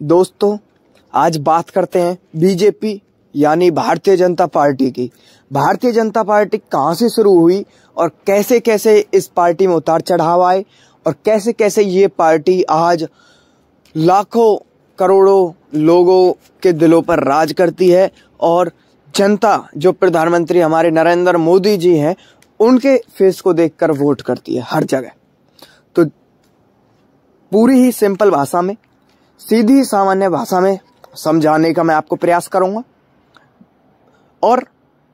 दोस्तों, आज बात करते हैं बीजेपी यानी भारतीय जनता पार्टी की। भारतीय जनता पार्टी कहाँ से शुरू हुई और कैसे कैसे इस पार्टी में उतार चढ़ाव आए और कैसे कैसे ये पार्टी आज लाखों करोड़ों लोगों के दिलों पर राज करती है और जनता जो प्रधानमंत्री हमारे नरेंद्र मोदी जी हैं उनके फेस को देखकर वोट करती है हर जगह। तो पूरी ही सिंपल भाषा में, सीधी सामान्य भाषा में समझाने का मैं आपको प्रयास करूंगा। और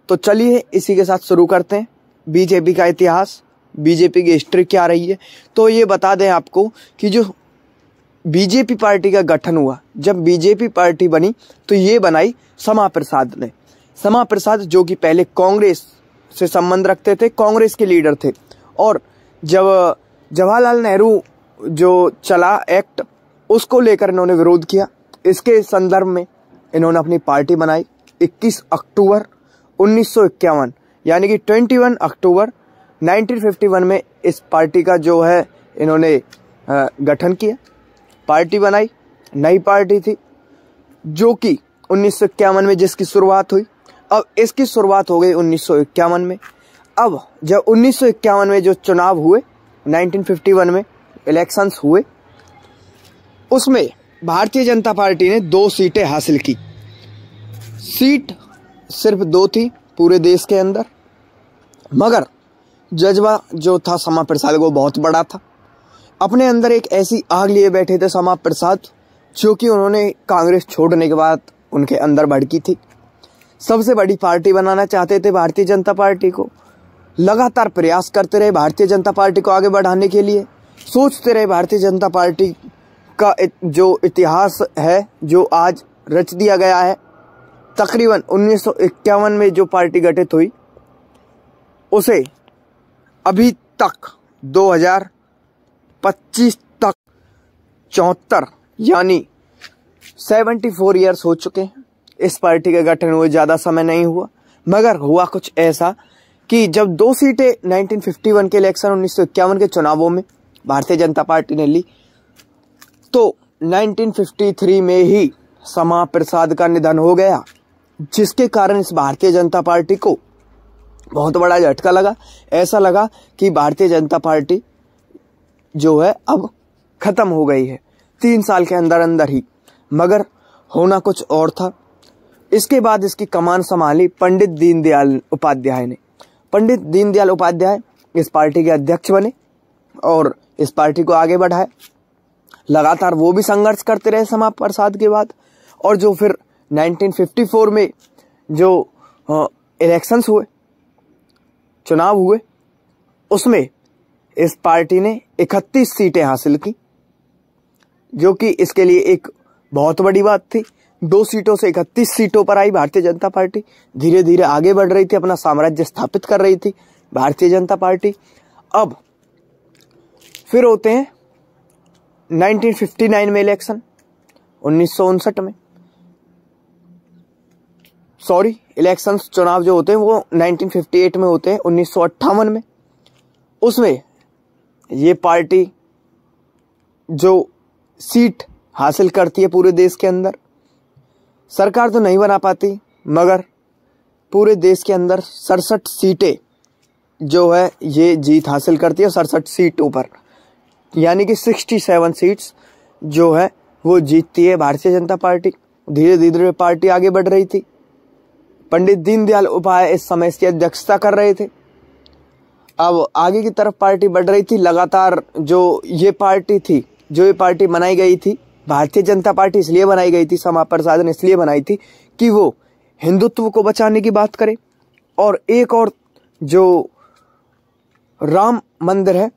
तो चलिए इसी के साथ शुरू करते हैं। बीजेपी का इतिहास, बीजेपी की हिस्ट्री क्या रही है। तो ये बता दें आपको कि जो बीजेपी पार्टी का गठन हुआ, जब बीजेपी पार्टी बनी तो ये बनाई समा प्रसाद ने। समा प्रसाद जो कि पहले कांग्रेस से संबंध रखते थे, कांग्रेस के लीडर थे। और जब जवाहरलाल नेहरू जो चला एक्ट, उसको लेकर इन्होंने विरोध किया। इसके संदर्भ में इन्होंने अपनी पार्टी बनाई 21 अक्टूबर 1951 यानी कि 21 अक्टूबर 1951 में इस पार्टी का जो है इन्होंने गठन किया, पार्टी बनाई। नई पार्टी थी जो कि 1951 में जिसकी शुरुआत हुई। अब इसकी शुरुआत हो गई 1951 में। अब जब 1951 में जो चुनाव हुए, 1951 में इलेक्शंस हुए, उसमें भारतीय जनता पार्टी ने 2 सीटें हासिल की। सीट सिर्फ 2 थी पूरे देश के अंदर, मगर जज्बा जो था समा प्रसाद को बहुत बड़ा था। अपने अंदर एक ऐसी आग लिए बैठे थे समा प्रसाद, जो कि उन्होंने कांग्रेस छोड़ने के बाद उनके अंदर भड़की थी। सबसे बड़ी पार्टी बनाना चाहते थे भारतीय जनता पार्टी को। लगातार प्रयास करते रहे भारतीय जनता पार्टी को आगे बढ़ाने के लिए। सोचते रहे भारतीय जनता पार्टी का जो इतिहास है, जो आज रच दिया गया है। तकरीबन 1951 में जो पार्टी गठित हुई, उसे अभी तक 2025 तक 74 यानी 74 ईयर्स हो चुके हैं। इस पार्टी के गठन हुए ज़्यादा समय नहीं हुआ, मगर हुआ कुछ ऐसा कि जब 2 सीटें 1951 के इलेक्शन 1951 के चुनावों में भारतीय जनता पार्टी ने ली, तो 1953 में ही समा प्रसाद का निधन हो गया, जिसके कारण इस भारतीय जनता पार्टी को बहुत बड़ा झटका लगा। ऐसा लगा कि भारतीय जनता पार्टी जो है अब खत्म हो गई है 3 साल के अंदर अंदर ही। मगर होना कुछ और था। इसके बाद इसकी कमान संभाली पंडित दीनदयाल उपाध्याय ने। पंडित दीनदयाल उपाध्याय इस पार्टी के अध्यक्ष बने और इस पार्टी को आगे बढ़ाए। लगातार वो भी संघर्ष करते रहे समा प्रसाद के बाद। और जो फिर 1954 में जो इलेक्शंस हुए, चुनाव हुए, उसमें इस पार्टी ने 31 सीटें हासिल की, जो कि इसके लिए एक बहुत बड़ी बात थी। 2 सीटों से 31 सीटों पर आई भारतीय जनता पार्टी। धीरे धीरे आगे बढ़ रही थी, अपना साम्राज्य स्थापित कर रही थी भारतीय जनता पार्टी। अब फिर होते हैं 1959 में इलेक्शन, 1959 में, सॉरी, इलेक्शंस चुनाव जो होते हैं वो 1958 में होते हैं, 1958 में। उसमें ये पार्टी जो सीट हासिल करती है पूरे देश के अंदर, सरकार तो नहीं बना पाती, मगर पूरे देश के अंदर 67 सीटें जो है ये जीत हासिल करती है। 67 सीटों पर यानी कि 67 सीट्स जो है वो जीतती है भारतीय जनता पार्टी। धीरे धीरे पार्टी आगे बढ़ रही थी। पंडित दीनदयाल उपाध्याय इस समय इसकी अध्यक्षता कर रहे थे। अब आगे की तरफ पार्टी बढ़ रही थी। लगातार जो ये पार्टी थी, जो ये पार्टी बनाई गई थी, भारतीय जनता पार्टी इसलिए बनाई गई थी, समा प्रसाद ने इसलिए बनाई थी कि वो हिंदुत्व को बचाने की बात करे। और एक और जो राम मंदिर है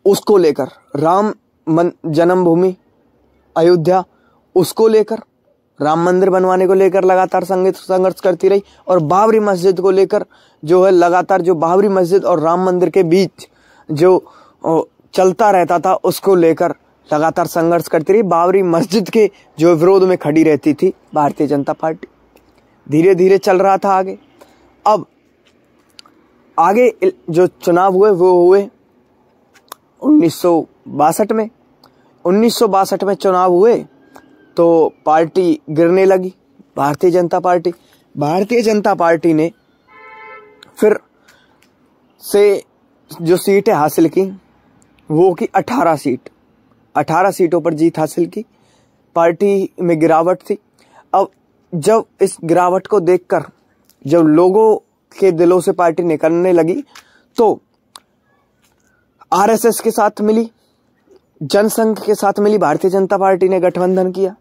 उसको लेकर, राम जन्मभूमि अयोध्या, उसको लेकर, राम मंदिर बनवाने को लेकर लगातार संघर्ष करती रही। और बाबरी मस्जिद को लेकर जो है लगातार, जो बाबरी मस्जिद और राम मंदिर के बीच जो चलता रहता था, उसको लेकर लगातार संघर्ष करती रही। बाबरी मस्जिद के जो विरोध में खड़ी रहती थी भारतीय जनता पार्टी। धीरे धीरे चल रहा था आगे। अब आगे जो चुनाव हुए वो हुए 1962 में। 1962 में चुनाव हुए तो पार्टी गिरने लगी, भारतीय जनता पार्टी। भारतीय जनता पार्टी ने फिर से जो सीटें हासिल की वो की 18 सीट, 18 सीटों पर जीत हासिल की। पार्टी में गिरावट थी। अब जब इस गिरावट को देखकर जब लोगों के दिलों से पार्टी निकलने लगी तो आरएसएस के साथ मिली, जनसंघ के साथ मिली, भारतीय जनता पार्टी ने गठबंधन किया।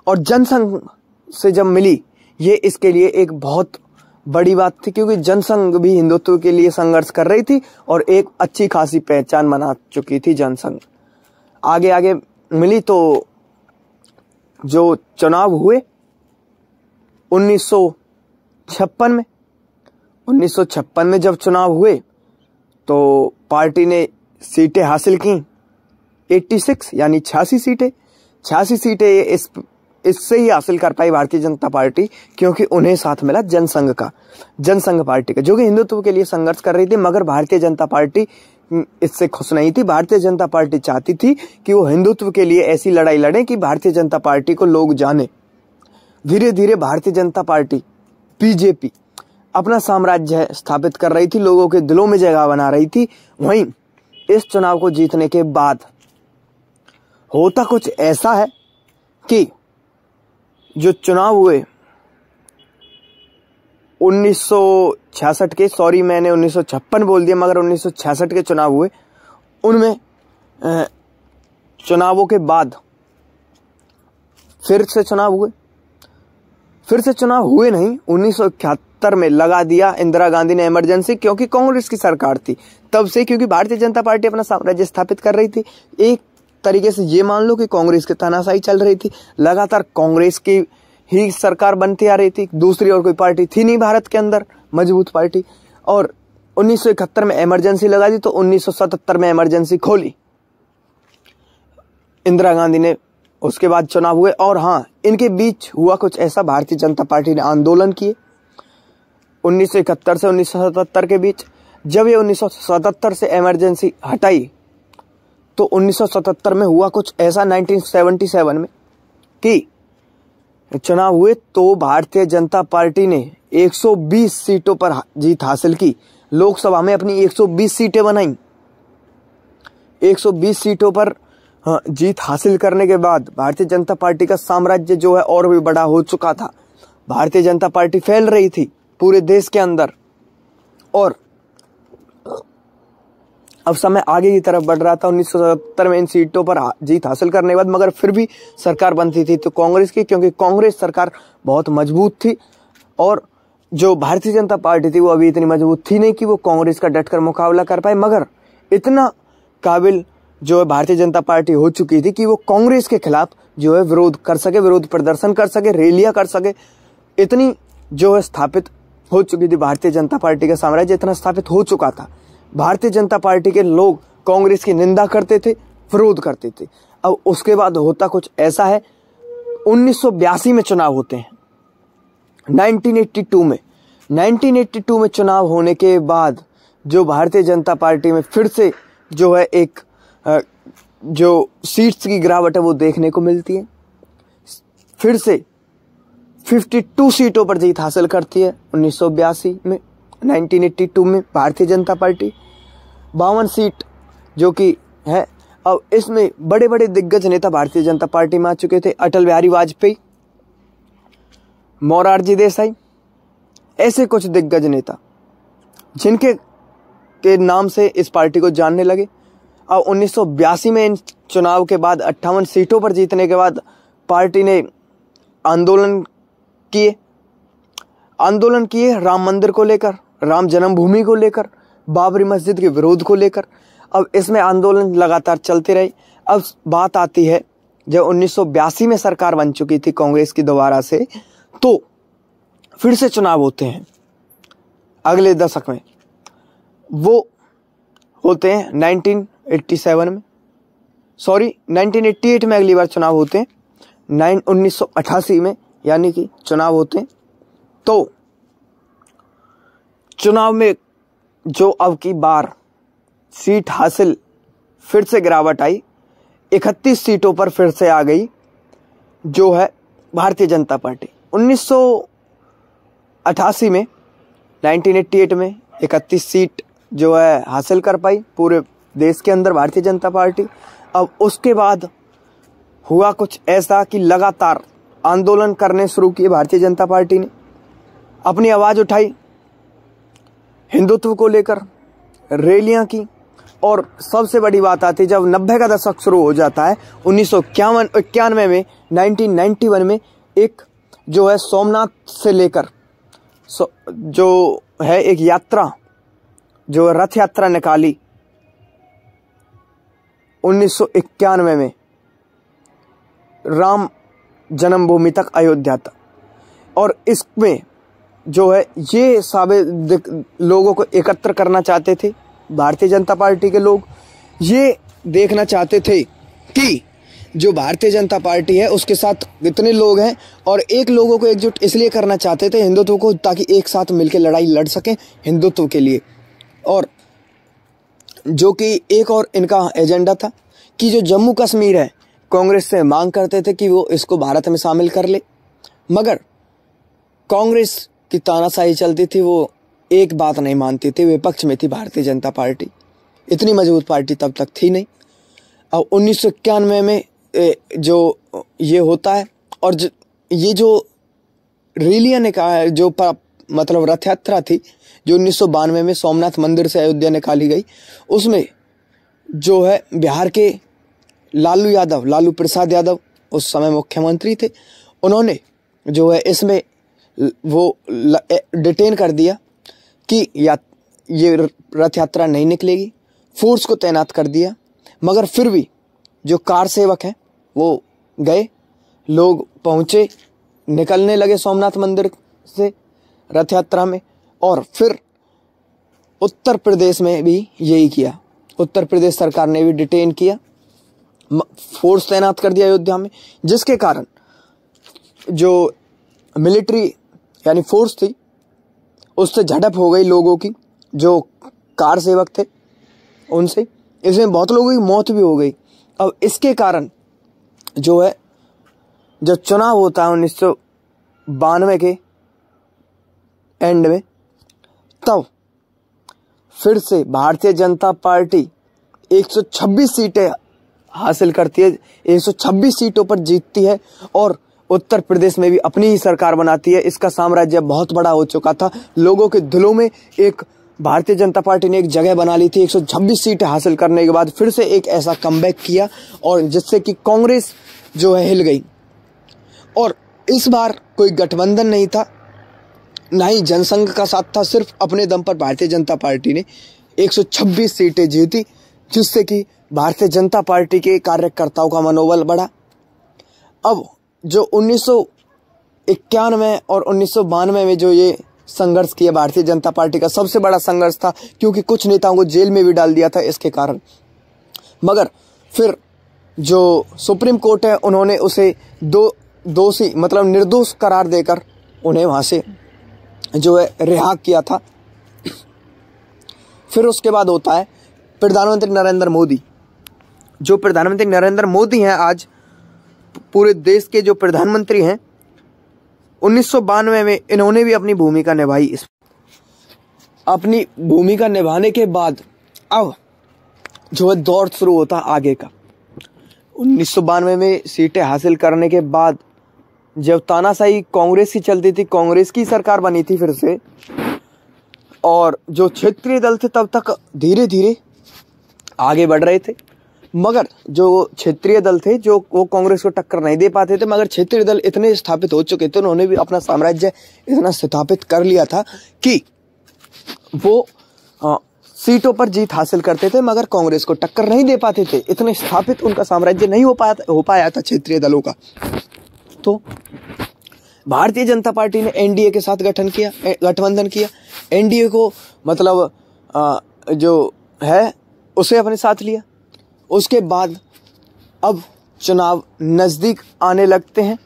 और जनसंघ से जब मिली, ये इसके लिए एक बहुत बड़ी बात थी, क्योंकि जनसंघ भी हिंदुत्व के लिए संघर्ष कर रही थी और एक अच्छी खासी पहचान बना चुकी थी जनसंघ। आगे आगे मिली तो जो चुनाव हुए 1956 में जब चुनाव हुए तो पार्टी ने सीटें हासिल की 86, यानी 86 सीटें। 86 सीटें इससे ही हासिल कर पाई भारतीय जनता पार्टी, क्योंकि उन्हें साथ मिला जनसंघ पार्टी का, जो कि हिंदुत्व के लिए संघर्ष कर रही थी। मगर भारतीय जनता पार्टी इससे खुश नहीं थी। भारतीय जनता पार्टी चाहती थी कि वो हिंदुत्व के लिए ऐसी लड़ाई लड़े कि भारतीय जनता पार्टी को लोग जाने। धीरे धीरे भारतीय जनता पार्टी बीजेपी अपना साम्राज्य स्थापित कर रही थी, लोगों के दिलों में जगह बना रही थी। वहीं इस चुनाव को जीतने के बाद होता कुछ ऐसा है कि जो चुनाव हुए 1966 के, सॉरी मैंने 1956 बोल दिया, मगर 1966 के चुनाव हुए, उनमें चुनावों के बाद फिर से चुनाव हुए नहीं। 1971 में लगा दिया इंदिरा गांधी ने इमरजेंसी, क्योंकि कांग्रेस की सरकार थी तब से, क्योंकि भारतीय जनता पार्टी अपना साम्राज्य स्थापित कर रही थी। एक तरीके से ये मान लो कि कांग्रेस की तानाशाही चल रही थी, लगातार कांग्रेस की ही सरकार बनती आ रही थी, दूसरी और कोई पार्टी थी नहीं भारत के अंदर मजबूत पार्टी। और 1971 में इमरजेंसी लगा दी तो 1977 में इमरजेंसी खोली इंदिरा गांधी ने। उसके बाद चुनाव हुए, और हाँ, इनके बीच हुआ कुछ ऐसा, भारतीय जनता पार्टी ने आंदोलन किए 1971 से 1977 के बीच। जब ये 1977 से इमरजेंसी हटाई तो 1977 में हुआ कुछ ऐसा 1977 में कि चुनाव हुए तो भारतीय जनता पार्टी ने 120 सीटों पर जीत हासिल की। लोकसभा में अपनी 120 सीटें बनाई। 120 सीटों पर जीत हासिल करने के बाद भारतीय जनता पार्टी का साम्राज्य जो है और भी बड़ा हो चुका था। भारतीय जनता पार्टी फैल रही थी पूरे देश के अंदर, और अब समय आगे की तरफ बढ़ रहा था। 1977 में इन सीटों पर जीत हासिल करने के बाद मगर फिर भी सरकार बनती थी तो कांग्रेस की, क्योंकि कांग्रेस सरकार बहुत मजबूत थी, और जो भारतीय जनता पार्टी थी वो अभी इतनी मजबूत थी नहीं कि वो कांग्रेस का डटकर मुकाबला कर पाए। मगर इतना काबिल जो है भारतीय जनता पार्टी हो चुकी थी कि वो कांग्रेस के खिलाफ जो है विरोध कर सके, विरोध प्रदर्शन कर सके, रैलियां कर सके। इतनी जो है स्थापित हो चुकी थी भारतीय जनता पार्टी का साम्राज्य, इतना स्थापित हो चुका था। भारतीय जनता पार्टी के लोग कांग्रेस की निंदा करते थे, विरोध करते थे। अब उसके बाद होता कुछ ऐसा है, 1982 में चुनाव होते हैं। 1982 में चुनाव होने के बाद जो भारतीय जनता पार्टी में फिर से जो है एक जो सीट्स की गिरावट है वो देखने को मिलती है। फिर से 52 सीटों पर जीत हासिल करती है 1982 में। 1982 में भारतीय जनता पार्टी 52 सीट जो कि है। अब इसमें बड़े बड़े दिग्गज नेता भारतीय जनता पार्टी में आ चुके थे। अटल बिहारी वाजपेयी, मोरारजी देसाई, ऐसे कुछ दिग्गज नेता जिनके के नाम से इस पार्टी को जानने लगे। अब 1982 में इन चुनाव के बाद 58 सीटों पर जीतने के बाद पार्टी ने आंदोलन किए राम मंदिर को लेकर, राम जन्मभूमि को लेकर, बाबरी मस्जिद के विरोध को लेकर। अब इसमें आंदोलन लगातार चलते रहे। अब बात आती है जब 1982 में सरकार बन चुकी थी कांग्रेस की दोबारा से, तो फिर से चुनाव होते हैं अगले दशक में। वो होते हैं 1987 में, 1988 में अगली बार चुनाव होते हैं। 1988 में यानी कि चुनाव होते हैं। तो चुनाव में जो अब की बार सीट हासिल फिर से गिरावट आई, 31 सीटों पर फिर से आ गई जो है भारतीय जनता पार्टी 1988 में 1988 में 31 सीट जो है हासिल कर पाई पूरे देश के अंदर भारतीय जनता पार्टी। अब उसके बाद हुआ कुछ ऐसा कि लगातार आंदोलन करने शुरू किए भारतीय जनता पार्टी ने, अपनी आवाज़ उठाई हिंदुत्व को लेकर, रैलियां की। और सबसे बड़ी बात आती है जब 90 का दशक शुरू हो जाता है 1991 में 1991 में एक जो है सोमनाथ से लेकर जो है एक यात्रा जो रथ यात्रा निकाली 1991 में राम जन्मभूमि तक अयोध्या तक। और इसमें जो है ये साबित लोगों को एकत्र करना चाहते थे भारतीय जनता पार्टी के लोग, ये देखना चाहते थे कि जो भारतीय जनता पार्टी है उसके साथ इतने लोग हैं और एक लोगों को एकजुट इसलिए करना चाहते थे हिंदुत्व को, ताकि एक साथ मिलकर लड़ाई लड़ सकें हिंदुत्व के लिए। और जो कि एक और इनका एजेंडा था कि जो जम्मू कश्मीर है कांग्रेस से मांग करते थे कि वो इसको भारत में शामिल कर ले, मगर कांग्रेस की तानाशाही चलती थी, वो एक बात नहीं मानती थी, विपक्ष में थी भारतीय जनता पार्टी, इतनी मजबूत पार्टी तब तक थी नहीं। अब 1991 में जो ये होता है और ये जो रैलियां निकाल जो मतलब रथ यात्रा थी जो 1992 में सोमनाथ मंदिर से अयोध्या निकाली गई, उसमें जो है बिहार के लालू प्रसाद यादव उस समय मुख्यमंत्री थे, उन्होंने जो है इसमें वो डिटेन कर दिया कि ये रथ यात्रा नहीं निकलेगी, फोर्स को तैनात कर दिया। मगर फिर भी जो कार सेवक हैं वो गए, लोग पहुँचे, निकलने लगे सोमनाथ मंदिर से रथ यात्रा में। और फिर उत्तर प्रदेश में भी यही किया, उत्तर प्रदेश सरकार ने भी डिटेन किया, फोर्स तैनात कर दिया अयोध्या में, जिसके कारण जो मिलिट्री यानी फोर्स थी उससे झड़प हो गई लोगों की, जो कार सेवक थे उनसे, इसमें बहुत लोगों की मौत भी हो गई। अब इसके कारण जो है जब चुनाव होता है 1992 के एंड में, तब फिर से भारतीय जनता पार्टी 126 सीटें हासिल करती है, 126 सीटों पर जीतती है और उत्तर प्रदेश में भी अपनी ही सरकार बनाती है। इसका साम्राज्य बहुत बड़ा हो चुका था, लोगों के दिलों में एक भारतीय जनता पार्टी ने एक जगह बना ली थी। 126 सीटें हासिल करने के बाद फिर से एक ऐसा कमबैक किया और जिससे कि कांग्रेस जो है हिल गई। और इस बार कोई गठबंधन नहीं था, ना ही जनसंघ का साथ था, सिर्फ अपने दम पर भारतीय जनता पार्टी ने 126 सीटें जीती, जिससे कि भारतीय जनता पार्टी के कार्यकर्ताओं का मनोबल बढ़ा। अब जो 1991 और 1992 में जो ये संघर्ष किया भारतीय जनता पार्टी का सबसे बड़ा संघर्ष था, क्योंकि कुछ नेताओं को जेल में भी डाल दिया था इसके कारण। मगर फिर जो सुप्रीम कोर्ट है उन्होंने उसे दोषी मतलब निर्दोष करार देकर उन्हें वहां से जो है रिहा किया था। फिर उसके बाद होता है प्रधानमंत्री नरेंद्र मोदी। जो प्रधानमंत्री नरेंद्र मोदी हैं आज पूरे देश के जो प्रधानमंत्री हैं, 1992 में इन्होंने भी अपनी भूमिका निभाई। अपनी भूमिका निभाने के बाद अब जो है दौर शुरू होता आगे का। 1992 में सीटें हासिल करने के बाद जब तानाशाही कांग्रेस की चलती थी, कांग्रेस की सरकार बनी थी फिर से, और जो क्षेत्रीय दल थे तब तक धीरे धीरे आगे बढ़ रहे थे, मगर जो क्षेत्रीय दल थे जो वो कांग्रेस को टक्कर नहीं दे पाते थे। मगर क्षेत्रीय दल इतने स्थापित हो चुके थे, उन्होंने भी अपना साम्राज्य इतना स्थापित कर लिया था कि वो सीटों पर जीत हासिल करते थे, मगर कांग्रेस को टक्कर नहीं दे पाते थे। इतने स्थापित उनका साम्राज्य नहीं हो पाया था क्षेत्रीय दलों का। तो भारतीय जनता पार्टी ने एनडीए के साथ गठबंधन किया। एनडीए को मतलब जो है उसे अपने साथ लिया। उसके बाद अब चुनाव नजदीक आने लगते हैं।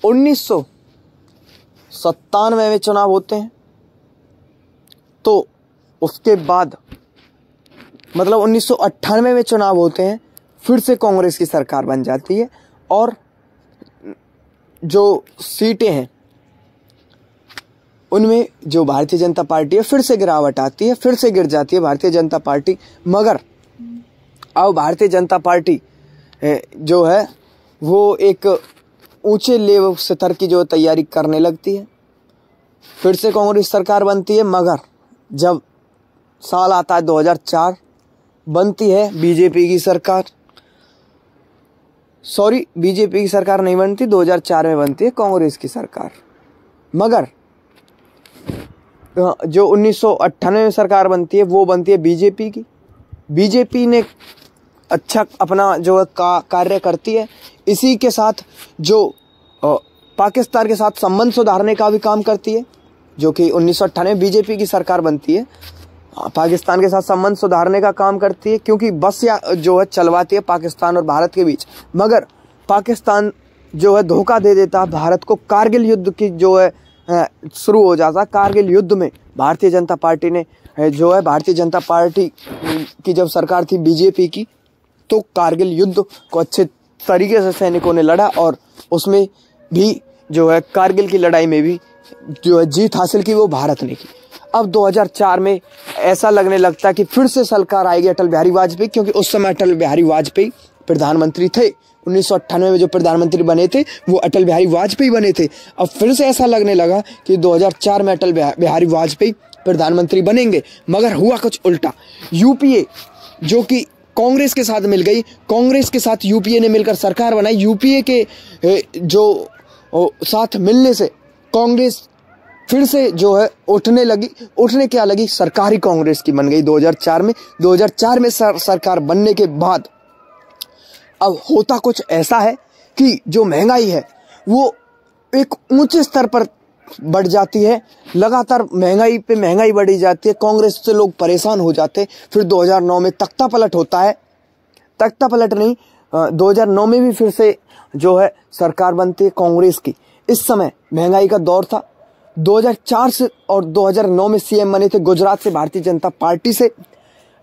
1997 में चुनाव होते हैं, तो उसके बाद मतलब 1998 में चुनाव होते हैं, फिर से कांग्रेस की सरकार बन जाती है और जो सीटें हैं उनमें जो भारतीय जनता पार्टी है फिर से गिरावट आती है, फिर से गिर जाती है भारतीय जनता पार्टी। मगर अब भारतीय जनता पार्टी जो है वो एक ऊंचे लेवल स्तर की जो तैयारी करने लगती है। फिर से कांग्रेस सरकार बनती है, मगर जब साल आता है 2004 बनती है बीजेपी की सरकार। बीजेपी की सरकार नहीं बनती, 2004 में बनती है कांग्रेस की सरकार। मगर जो 1998 में सरकार बनती है वो बनती है बीजेपी की। बीजेपी ने अच्छा अपना जो कार्य करती है। इसी के साथ जो पाकिस्तान के साथ संबंध सुधारने का भी काम करती है, जो कि 1998 बीजेपी की सरकार बनती है, पाकिस्तान के साथ संबंध सुधारने का काम करती है, क्योंकि बस या जो है चलवाती है पाकिस्तान और भारत के बीच। मगर पाकिस्तान जो है धोखा दे देता है भारत को। कारगिल युद्ध की जो है शुरू हो जाता। कारगिल युद्ध में भारतीय जनता पार्टी ने जो है भारतीय जनता पार्टी की जब सरकार थी बीजेपी की, तो कारगिल युद्ध को अच्छे तरीके से सैनिकों ने लड़ा और उसमें भी जो है कारगिल की लड़ाई में भी जो है जीत हासिल की वो भारत ने की। अब 2004 में ऐसा लगने लगता है कि फिर से सरकार आएगी अटल बिहारी वाजपेयी, क्योंकि उस समय अटल बिहारी वाजपेयी प्रधानमंत्री थे। 1998 में जो प्रधानमंत्री बने थे वो अटल बिहारी वाजपेयी बने थे। अब फिर से ऐसा लगने लगा कि 2004 में अटल बिहारी वाजपेयी प्रधानमंत्री बनेंगे, मगर हुआ कुछ उल्टा। यूपीए जो कि कांग्रेस के साथ मिल गई, कांग्रेस के साथ यूपीए ने मिलकर सरकार बनाई। यूपीए के जो साथ मिलने से कांग्रेस फिर से जो है उठने क्या लगी, सरकारी कांग्रेस की बन गई 2004 में। 2004 में सरकार बनने के बाद अब होता कुछ ऐसा है कि जो महंगाई है वो एक ऊंचे स्तर पर बढ़ जाती है। लगातार महंगाई पे महंगाई बढ़ी जाती है, कांग्रेस से लोग परेशान हो जाते। फिर 2009 में तख्ता पलट होता है। तख्ता पलट नहीं, 2009 में भी फिर से जो है सरकार बनती है कांग्रेस की। इस समय महंगाई का दौर था। 2004 से और 2009 में सीएम बने थे गुजरात से भारतीय जनता पार्टी से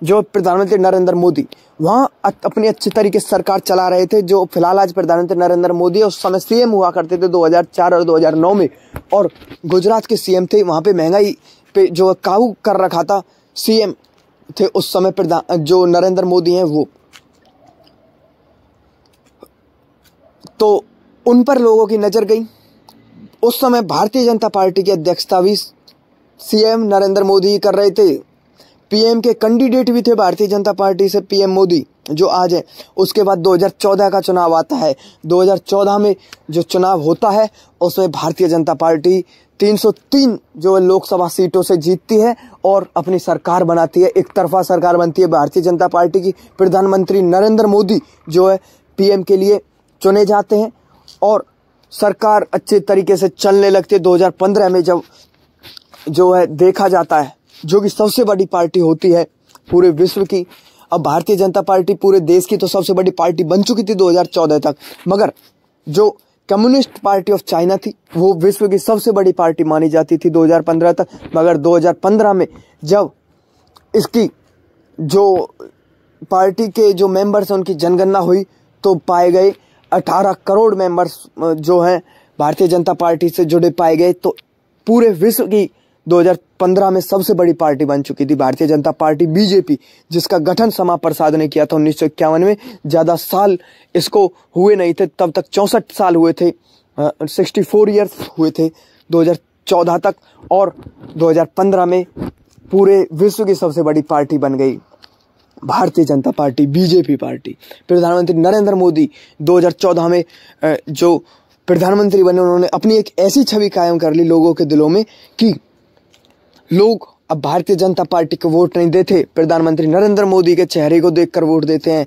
जो प्रधानमंत्री नरेंद्र मोदी। वहाँ अपनी अच्छी तरीके से सरकार चला रहे थे। जो फिलहाल आज प्रधानमंत्री नरेंद्र मोदी उस समय सीएम हुआ करते थे 2004 और 2009 में, और गुजरात के सीएम थे। वहाँ पे महंगाई पे जो काबू कर रखा था सीएम थे उस समय जो नरेंद्र मोदी हैं वो। तो उन पर लोगों की नजर गई। उस समय भारतीय जनता पार्टी की अध्यक्षता भी सीएम नरेंद्र मोदी कर रहे थे। पीएम के कैंडिडेट भी थे भारतीय जनता पार्टी से पीएम मोदी जो आज है। उसके बाद 2014 का चुनाव आता है। 2014 में जो चुनाव होता है उसमें भारतीय जनता पार्टी 303 जो लोकसभा सीटों से जीतती है और अपनी सरकार बनाती है। एक तरफा सरकार बनती है भारतीय जनता पार्टी की। प्रधानमंत्री नरेंद्र मोदी जो है पीएम के लिए चुने जाते हैं और सरकार अच्छे तरीके से चलने लगती है। 2015 में जब जो है देखा जाता है, जो कि सबसे बड़ी पार्टी होती है पूरे विश्व की। अब भारतीय जनता पार्टी पूरे देश की तो सबसे बड़ी पार्टी बन चुकी थी 2014 तक, मगर जो कम्युनिस्ट पार्टी ऑफ चाइना थी वो विश्व की सबसे बड़ी पार्टी मानी जाती थी 2015 तक। मगर 2015 में जब इसकी जो पार्टी के जो मेंबर्स हैं उनकी जनगणना हुई तो पाए गए 18 करोड़ मेंबर्स जो हैं भारतीय जनता पार्टी से जुड़े पाए गए। तो पूरे विश्व की 2015 में सबसे बड़ी पार्टी बन चुकी थी भारतीय जनता पार्टी बीजेपी, जिसका गठन श्यामा प्रसाद ने किया था 1951 में। ज्यादा साल इसको हुए नहीं थे, तब तक 64 साल हुए थे, 64 ईयर्स हुए थे 2014 तक। और 2015 में पूरे विश्व की सबसे बड़ी पार्टी बन गई Bharatiya Janata party BJP party. प्रधानमंत्री नरेंद्र मोदी 2014 में जो प्रधानमंत्री बने, उन्होंने अपनी एक ऐसी छवि कायम कर ली लोगों के दिलों में कि लोग अब भारतीय जनता पार्टी को वोट नहीं देते, प्रधानमंत्री नरेंद्र मोदी के चेहरे को देखकर वोट देते हैं,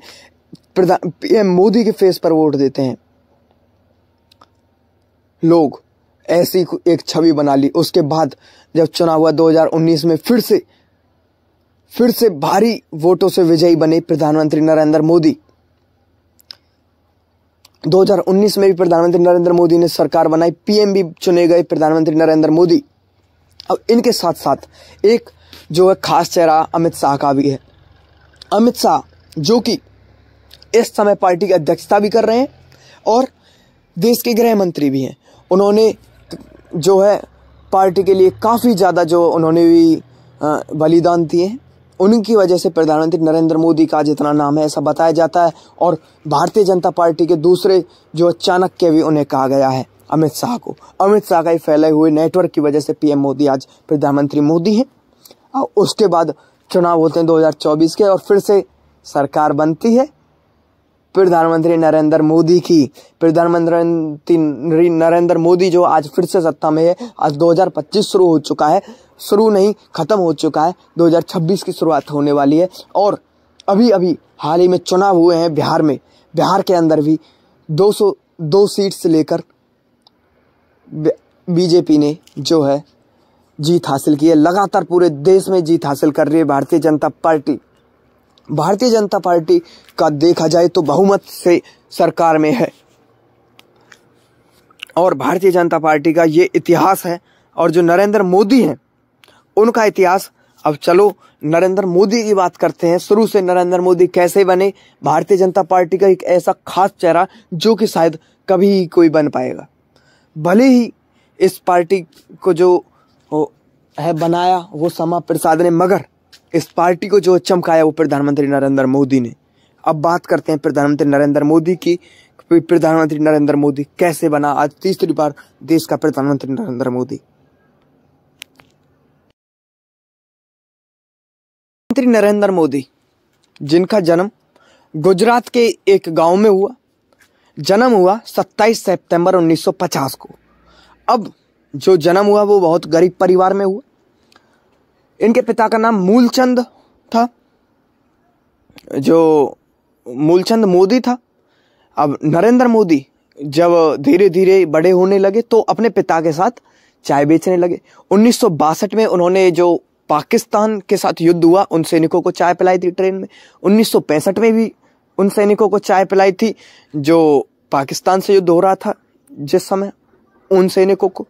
पीएम मोदी के फेस पर वोट देते हैं। लोग ऐसी एक छवि बना ली। उसके बाद जब चुनाव हुआ 2019 में फिर से भारी वोटों से विजयी बने प्रधानमंत्री नरेंद्र मोदी। 2019 में भी प्रधानमंत्री नरेंद्र मोदी ने सरकार बनाई, पीएम भी चुने गए प्रधानमंत्री नरेंद्र मोदी। अब इनके साथ साथ एक जो है खास चेहरा अमित शाह का भी है। अमित शाह जो कि इस समय पार्टी की अध्यक्षता भी कर रहे हैं और देश के गृह मंत्री भी हैं। उन्होंने जो है पार्टी के लिए काफ़ी ज़्यादा जो उन्होंने भी बलिदान दिए हैं। उनकी वजह से प्रधानमंत्री नरेंद्र मोदी का जितना नाम है ऐसा बताया जाता है। और भारतीय जनता पार्टी के दूसरे जो चाणक्य भी उन्हें कहा गया है, अमित शाह को। अमित शाह का ही फैले हुए नेटवर्क की वजह से पीएम मोदी आज प्रधानमंत्री मोदी हैं। और उसके बाद चुनाव होते हैं 2024 के और फिर से सरकार बनती है प्रधानमंत्री नरेंद्र मोदी की। प्रधानमंत्री नरेंद्र मोदी जो आज फिर से सत्ता में है। आज 2025 शुरू हो चुका है, शुरू नहीं खत्म हो चुका है, 2026 की शुरुआत होने वाली है। और अभी अभी हाल ही में चुनाव हुए हैं बिहार में। बिहार के अंदर भी 202 सीट से लेकर बीजेपी ने जो है जीत हासिल की है। लगातार पूरे देश में जीत हासिल कर रही है भारतीय जनता पार्टी। भारतीय जनता पार्टी का देखा जाए तो बहुमत से सरकार में है और भारतीय जनता पार्टी का ये इतिहास है। और जो नरेंद्र मोदी हैं उनका इतिहास, अब चलो नरेंद्र मोदी की बात करते हैं। शुरू से नरेंद्र मोदी कैसे बने, भारतीय जनता पार्टी का एक ऐसा खास चेहरा जो कि शायद कभी कोई बन पाएगा। भले ही इस पार्टी को जो है बनाया वो श्यामा प्रसाद ने, मगर इस पार्टी को जो चमकाया वो प्रधानमंत्री नरेंद्र मोदी ने। अब बात करते हैं प्रधानमंत्री नरेंद्र मोदी की। प्रधानमंत्री नरेंद्र मोदी कैसे बना, आज तीसरी बार देश का प्रधानमंत्री नरेंद्र मोदी। प्रधानमंत्री नरेंद्र मोदी जिनका जन्म गुजरात के एक गांव में हुआ, जन्म हुआ 27 सितंबर 1950 को। अब जो जन्म हुआ वो बहुत गरीब परिवार में हुआ। इनके पिता का नाम मूलचंद था, जो मूलचंद मोदी था। अब नरेंद्र मोदी जब धीरे धीरे बड़े होने लगे तो अपने पिता के साथ चाय बेचने लगे। 1962 में उन्होंने जो पाकिस्तान के साथ युद्ध हुआ उन सैनिकों को चाय पिलाई थी ट्रेन में। 1965 में भी उन सैनिकों को चाय पिलाई थी जो पाकिस्तान से युद्ध हो रहा था जिस समय, उन सैनिकों को।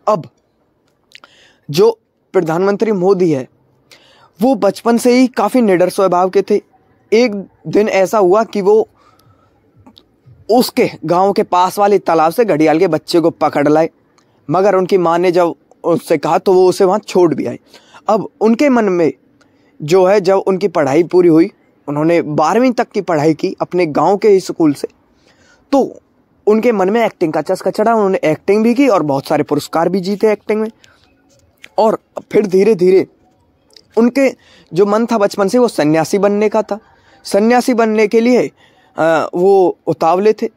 अब जो प्रधानमंत्री मोदी है वो बचपन से ही काफी निडर स्वभाव के थे। एक दिन ऐसा हुआ कि वो उसके गांव के पास वाले तालाब से घड़ियाल के बच्चे को पकड़ लाए, मगर उनकी मां ने जब उससे कहा तो वो उसे वहां छोड़ भी आई। अब उनके मन में जो है, जब उनकी पढ़ाई पूरी हुई, उन्होंने 12वीं तक की पढ़ाई की अपने गांव के ही स्कूल से, तो उनके मन में एक्टिंग का चस्का चढ़ा। उन्होंने एक्टिंग भी की और बहुत सारे पुरस्कार भी जीते एक्टिंग में। और फिर धीरे धीरे उनके जो मन था बचपन से वो सन्यासी बनने का था। सन्यासी बनने के लिए वो उतावले थे।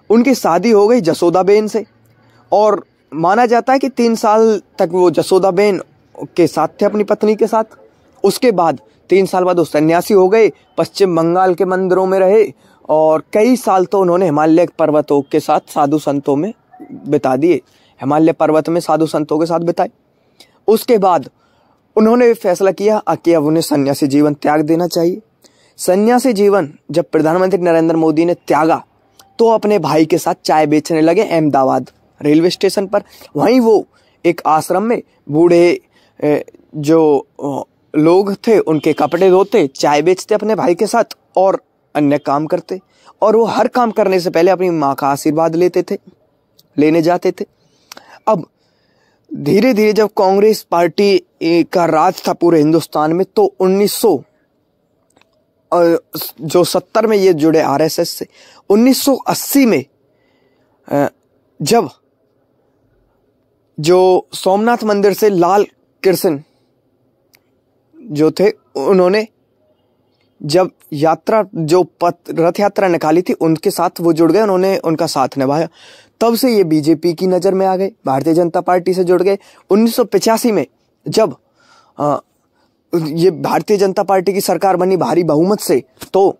उनकी शादी हो गई जसोदाबेन से और माना जाता है कि 3 साल तक वो जसोदाबेन के साथ थे, अपनी पत्नी के साथ। उसके बाद 3 साल बाद वो सन्यासी हो गए, पश्चिम बंगाल के मंदिरों में रहे और कई साल तो उन्होंने हिमालय पर्वतों के साथ साधु संतों में बिता दिए, हिमालय पर्वत में साधु संतों के साथ बिताए। उसके बाद उन्होंने फैसला किया कि अब उन्हें सन्यासी जीवन त्याग देना चाहिए। सन्यासी जीवन जब प्रधानमंत्री नरेंद्र मोदी ने त्यागा तो अपने भाई के साथ चाय बेचने लगे अहमदाबाद रेलवे स्टेशन पर। वहीं वो एक आश्रम में बूढ़े जो लोग थे उनके कपड़े धोते, चाय बेचते अपने भाई के साथ और अन्य काम करते। और वो हर काम करने से पहले अपनी माँ का आशीर्वाद लेने जाते थे। अब धीरे धीरे जब कांग्रेस पार्टी का राज था पूरे हिंदुस्तान में तो 1970 में ये जुड़े आरएसएस से। 1980 में जब जो सोमनाथ मंदिर से लाल कृष्ण जो थे उन्होंने जब यात्रा जो रथ यात्रा निकाली थी उनके साथ वो जुड़ गए, उन्होंने उनका साथ निभाया। तब से ये बीजेपी की नज़र में आ गए, भारतीय जनता पार्टी से जुड़ गए। 1985 में जब ये भारतीय जनता पार्टी की सरकार बनी भारी बहुमत से, तो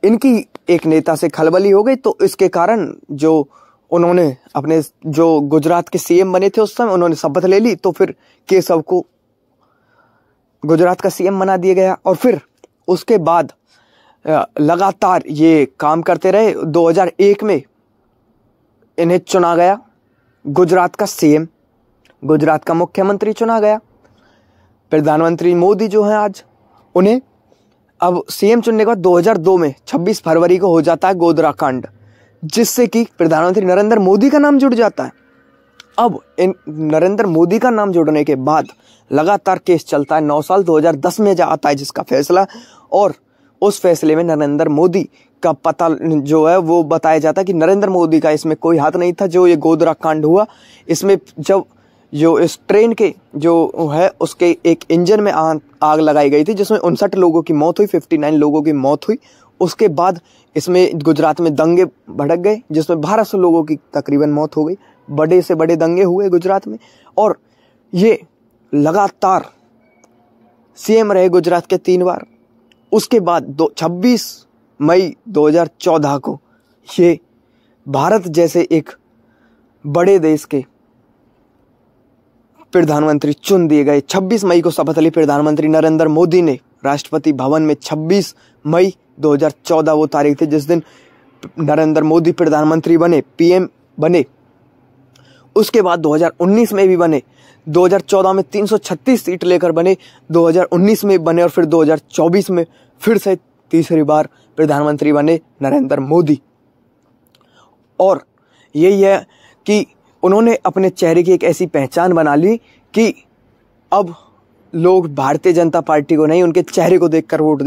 इनकी एक नेता से खलबली हो गई। तो इसके कारण जो उन्होंने अपने जो गुजरात के सीएम बने थे उस समय उन्होंने शपथ ले ली, तो फिर केशव को गुजरात का सीएम बना दिया गया। और फिर उसके बाद लगातार ये काम करते रहे। 2001 में इन्हें चुना गया गुजरात का सीएम, गुजरात का मुख्यमंत्री चुना गया। प्रधानमंत्री मोदी जो हैं आज उन्हें अब सीएम चुनने के बाद 2002 में 26 फरवरी को हो जाता है गोधरा कांड, जिससे कि प्रधानमंत्री नरेंद्र मोदी का नाम जुड़ जाता है। अब इन नरेंद्र मोदी का नाम जुड़ने के बाद लगातार केस चलता है। 9 साल 2010 में आता है जिसका फैसला, और उस फैसले में नरेंद्र मोदी का पता जो है वो बताया जाता है कि नरेंद्र मोदी का इसमें कोई हाथ नहीं था। जो ये गोधरा कांड हुआ, इसमें जब जो इस ट्रेन के जो है उसके एक इंजन में आग लगाई गई थी, जिसमें 59 लोगों की मौत हुई, 59 लोगों की मौत हुई। उसके बाद इसमें गुजरात में दंगे भड़क गए, जिसमें 1200 लोगों की तकरीबन मौत हो गई। बड़े से बड़े दंगे हुए गुजरात में, और ये लगातार सीएम रहे गुजरात के 3 बार। उसके बाद 26 मई 2014 को ये भारत जैसे एक बड़े देश के प्रधानमंत्री चुन दिए गए। 26 मई को शपथ ली प्रधानमंत्री नरेंद्र मोदी ने राष्ट्रपति भवन में। 26 मई 2014 वो तारीख थी जिस दिन नरेंद्र मोदी प्रधानमंत्री बने, पीएम बने। उसके बाद 2019 में भी बने, 2014 में 336 सीट लेकर बने, 2019 में बने, और फिर 2024 में फिर से तीसरी बार प्रधानमंत्री बने नरेंद्र मोदी। और यही है कि उन्होंने अपने चेहरे की एक ऐसी पहचान बना ली कि अब लोग भारतीय जनता पार्टी को नहीं, उनके चेहरे को देखकर वोट